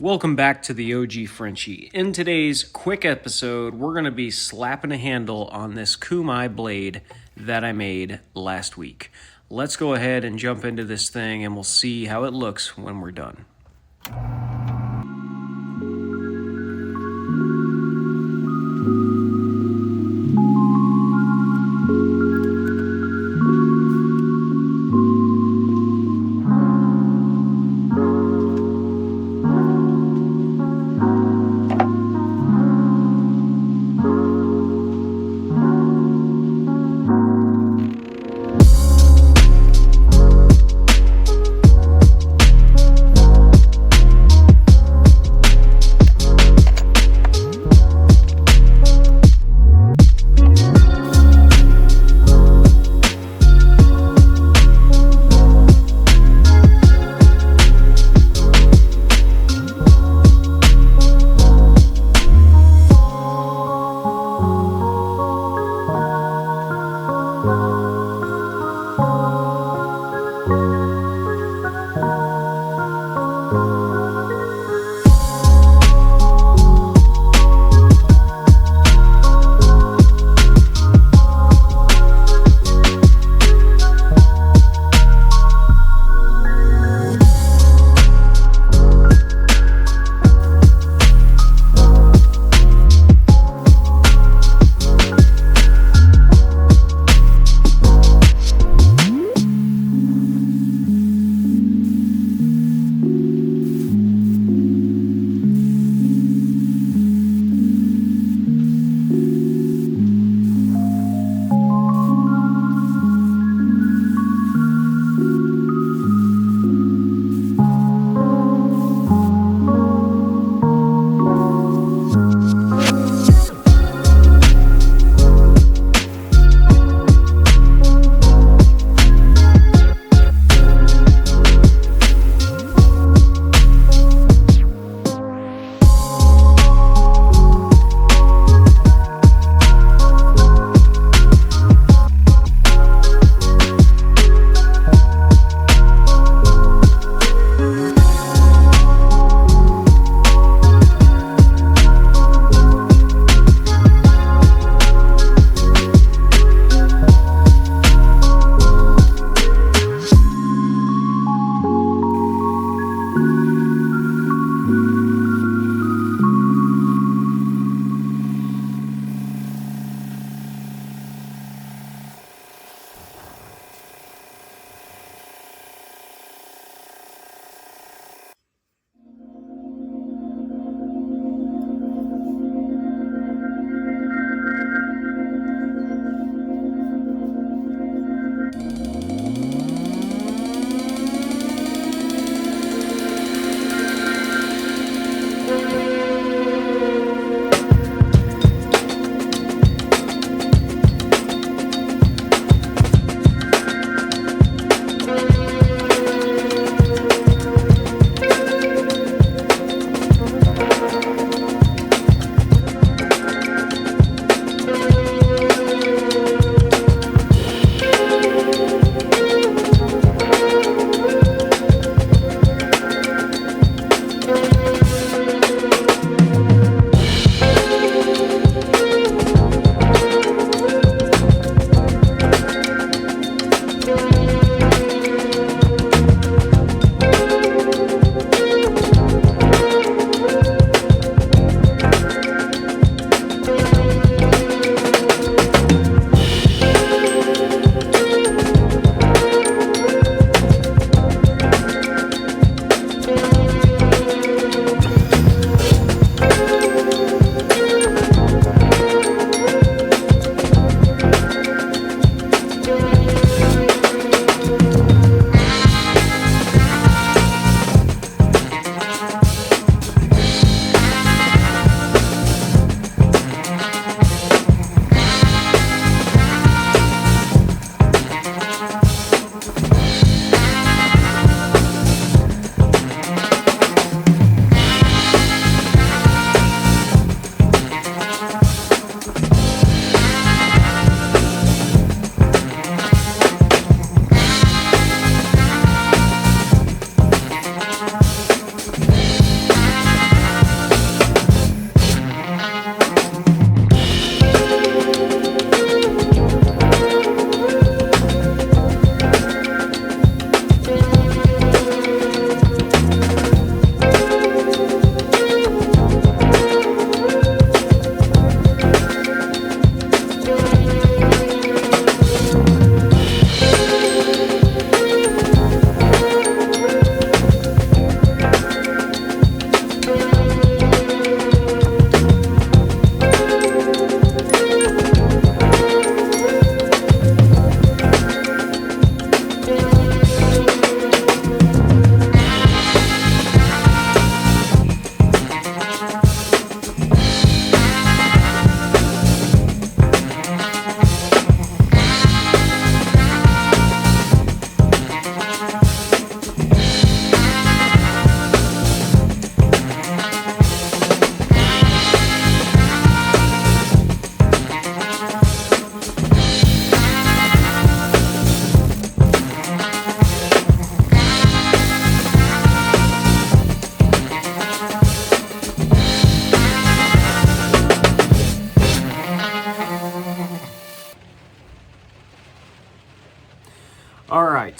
Welcome back to the OG Frenchie. In today's quick episode, we're going to be slapping a handle on this Cu Mai blade that I made last week. Let's go ahead and jump into this thing and we'll see how it looks when we're done.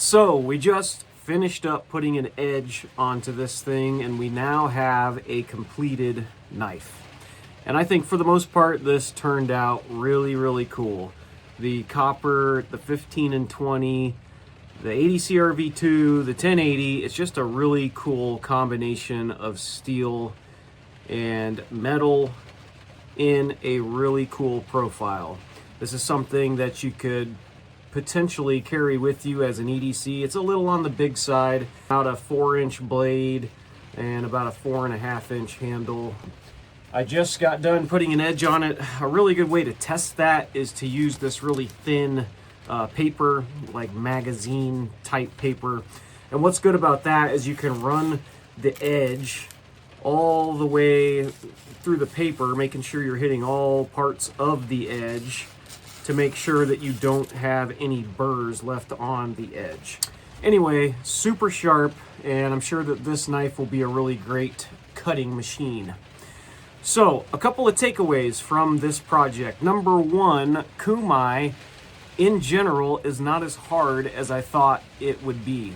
So we just finished up putting an edge onto this thing, and we now have a completed knife. And I think for the most part, this turned out really, really cool. The copper, the 15 and 20, the 80 CRV2, the 1080, it's just a really cool combination of steel and metal in a really cool profile. This is something that you could potentially carry with you as an EDC. It's a little on the big side, about a 4-inch blade and about a 4.5-inch handle. I just got done putting an edge on it. A really good way to test that is to use this really thin paper, like magazine type paper. And what's good about that is you can run the edge all the way through the paper, making sure you're hitting all parts of the edge to make sure that you don't have any burrs left on the edge. Anyway, super sharp, and I'm sure that this knife will be a really great cutting machine. So, a couple of takeaways from this project. Number one, Kumai in general is not as hard as I thought it would be.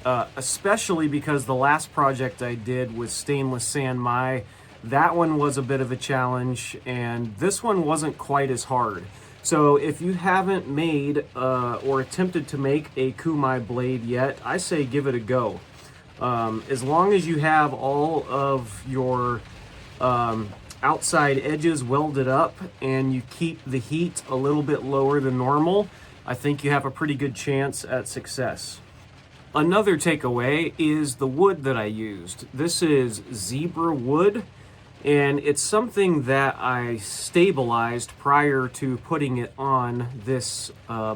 Especially because the last project I did was stainless sand Mai. That one was a bit of a challenge, and this one wasn't quite as hard. So if you haven't made or attempted to make a Kumai blade yet, I say give it a go. As long as you have all of your outside edges welded up and you keep the heat a little bit lower than normal, I think you have a pretty good chance at success. Another takeaway is the wood that I used. This is zebra wood, and it's something that I stabilized prior to putting it on this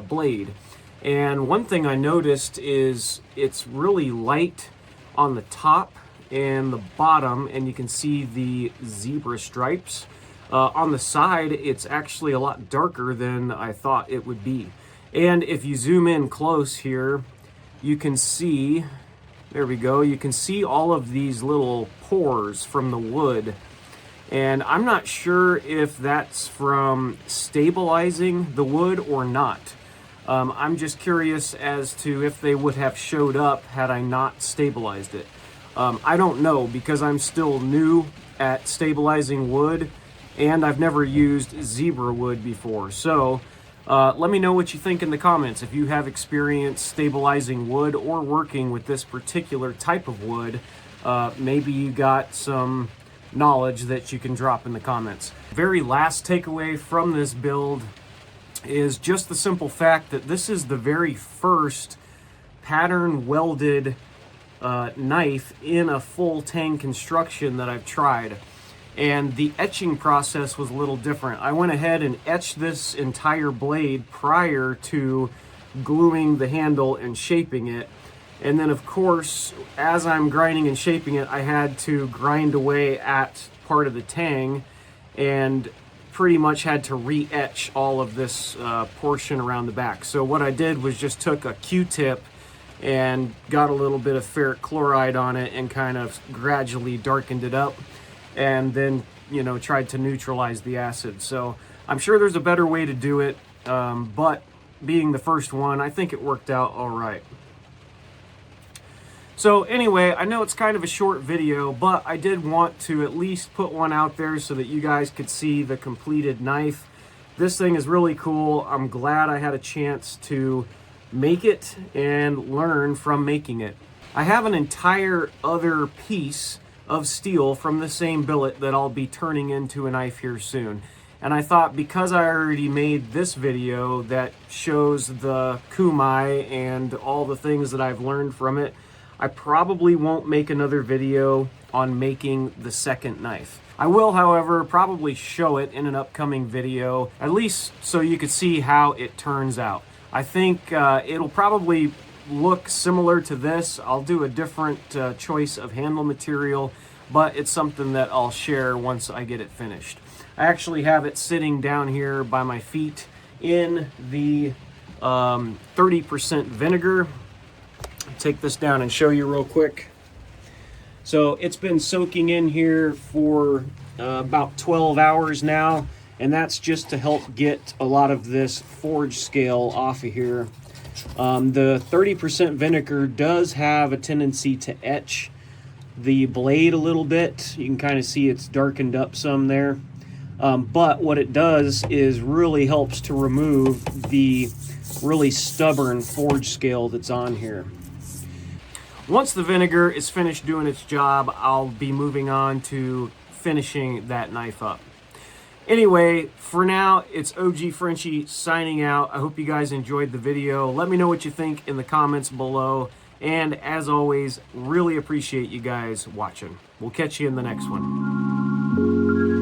blade. And one thing I noticed is it's really light on the top and the bottom, and you can see the zebra stripes. On the side, it's actually a lot darker than I thought it would be. And if you zoom in close here, you can see, there we go, you can see all of these little pores from the wood. And I'm not sure if that's from stabilizing the wood or not. I'm just curious as to if they would have showed up had I not stabilized it. I don't know, because I'm still new at stabilizing wood and I've never used zebra wood before. So let me know what you think in the comments. If you have experience stabilizing wood or working with this particular type of wood, maybe you got some knowledge that you can drop in the comments. Very last takeaway from this build is just the simple fact that this is the very first pattern welded knife in a full tang construction that I've tried. And the etching process was a little different. I went ahead and etched this entire blade prior to gluing the handle and shaping it. And then of course, as I'm grinding and shaping it, I had to grind away at part of the tang and pretty much had to re-etch all of this portion around the back. So what I did was just took a Q-tip and got a little bit of ferric chloride on it and kind of gradually darkened it up, and then, you know, tried to neutralize the acid. So I'm sure there's a better way to do it, but being the first one, I think it worked out all right. So anyway, I know it's kind of a short video, but I did want to at least put one out there so that you guys could see the completed knife. This thing is really cool. I'm glad I had a chance to make it and learn from making it. I have an entire other piece of steel from the same billet that I'll be turning into a knife here soon. And I thought, because I already made this video that shows the Kumai and all the things that I've learned from it, I probably won't make another video on making the second knife. I will, however, probably show it in an upcoming video, at least so you could see how it turns out. I think it'll probably look similar to this. I'll do a different choice of handle material, but it's something that I'll share once I get it finished. I actually have it sitting down here by my feet in the 30% vinegar. Take this down and show you real quick. So it's been soaking in here for about 12 hours now, and that's just to help get a lot of this forge scale off of here. The 30% vinegar does have a tendency to etch the blade a little bit. You can kind of see it's darkened up some there. But what it does is really helps to remove the really stubborn forge scale that's on here. Once the vinegar is finished doing its job, I'll be moving on to finishing that knife up. Anyway, for now, it's OG Frenchie signing out. I hope you guys enjoyed the video. Let me know what you think in the comments below. And as always, really appreciate you guys watching. We'll catch you in the next one.